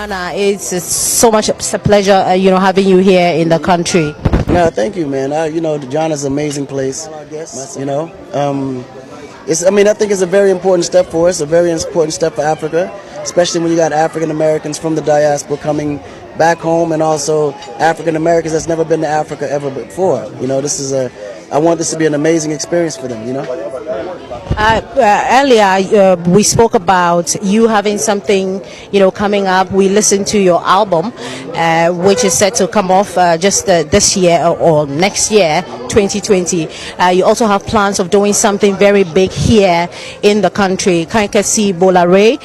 Ghana. It's so much a pleasure, having you here in the country. No, thank you, man. Ghana's an amazing place. I think it's a very important step for us, a very important step for Africa, especially when you got African Americans from the diaspora coming back home, and also African Americans that's never been to Africa ever before. I want this to be an amazing experience for them. Earlier, we spoke about you having something, coming up. We listened to your album, which is set to come off just this year or next year, 2020. You also have plans of doing something very big here in the country. Kankasi Bolare.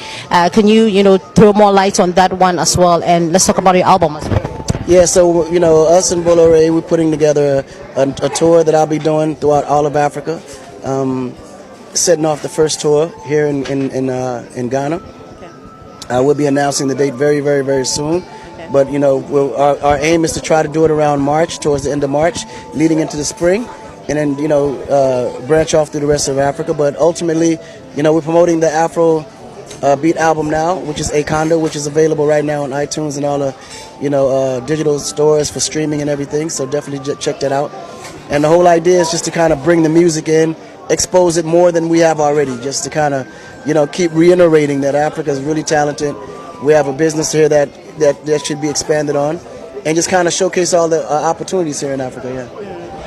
Can you, throw more light on that one as well? And let's talk about your album as well. Yeah, so us and Bolore, we're putting together a tour that I'll be doing throughout all of Africa. Setting off the first tour here in Ghana. Okay. We'll be announcing the date very, very, very soon. Okay. But our aim is to try to do it around March, towards the end of March, leading into the spring, and then branch off through the rest of Africa. But ultimately, we're promoting the Afro Beat album now, which is Akon, which is available right now on iTunes and all the digital stores for streaming and everything. So definitely check that out. And the whole idea is just to kind of bring the music in, expose it more than we have already, just to kind of keep reiterating that Africa is really talented. We have a business here that should be expanded on, and just kind of showcase all the opportunities here in Africa.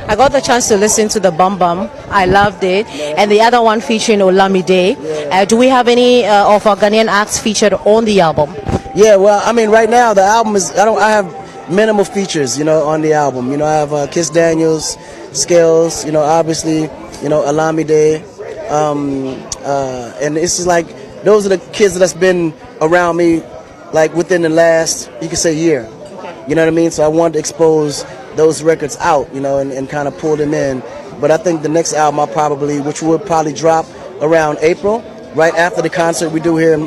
I got the chance to listen to the Bum Bum. I loved it. And the other one featuring Olamide. Do we have any of our Ghanaian acts featured on the album? Yeah, well, right now the album is, I have minimal features, on the album. I have Kiss Daniels, Scales, obviously, Olamide. And it's just like, those are the kids that's been around me, like within the last, you could say, year. Okay. You know what I mean? So I wanted to expose those records out, and kind of pull them in. But I think the next album which will probably drop around April, right after the concert we do here in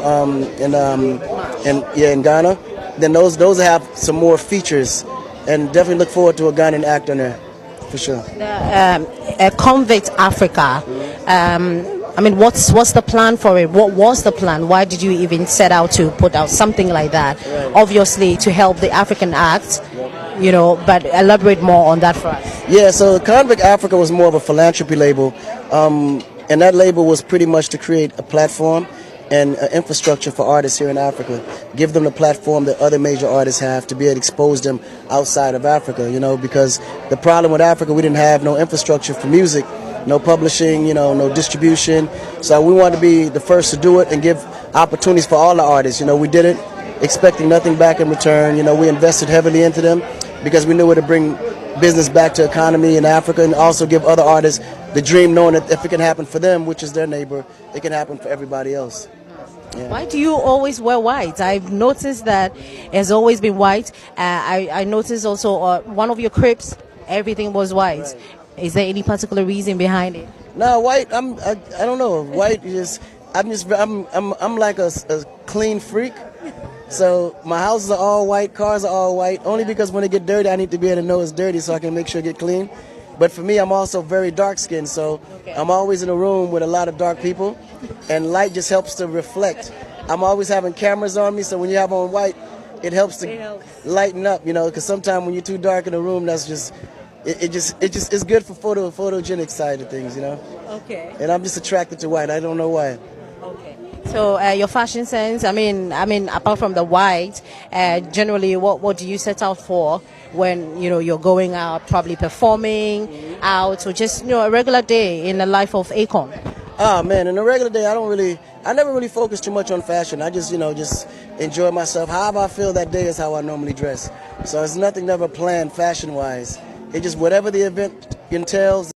Ghana, then those have some more features, and definitely look forward to a Ghanaian act on there, for sure. Convict Africa. What's the plan for it? What was the plan? Why did you even set out to put out something like that? Right. Obviously, to help the African act. But elaborate more on that for us. Yeah, so Convict Africa was more of a philanthropy label, and that label was pretty much to create a platform and infrastructure for artists here in Africa, give them the platform that other major artists have to be able to expose them outside of Africa, because the problem with Africa, we didn't have no infrastructure for music, no publishing, no distribution. So we wanted to be the first to do it and give opportunities for all the artists. We did it expecting nothing back in return. We invested heavily into them because we knew it would bring business back to economy in Africa, and also give other artists the dream, knowing that if it can happen for them, which is their neighbor, it can happen for everybody else. Yeah. Why do you always wear white? I've noticed that it's always been white. I noticed also one of your cribs, everything was white. Right. Is there any particular reason behind it? No, white. I don't know. White is. I'm like a clean freak. So my houses are all white, cars are all white, only because when it get dirty, I need to be able to know it's dirty so I can make sure it get clean. But for me, I'm also very dark-skinned, so I'm always in a room with a lot of dark people, and light just helps to reflect. I'm always having cameras on me, so when you have on white, it helps to lighten up, because sometimes when you're too dark in a room, that's just, it's good for photogenic side of things, Okay. And I'm just attracted to white. I don't know why. Okay. So your fashion sense, apart from the white, generally what do you set out for when you're going out, probably performing out, or just a regular day in the life of Akon? Oh man, in a regular day, I never really focus too much on fashion. I just just enjoy myself. However I feel that day is how I normally dress. So it's nothing never planned fashion wise. It just whatever the event entails.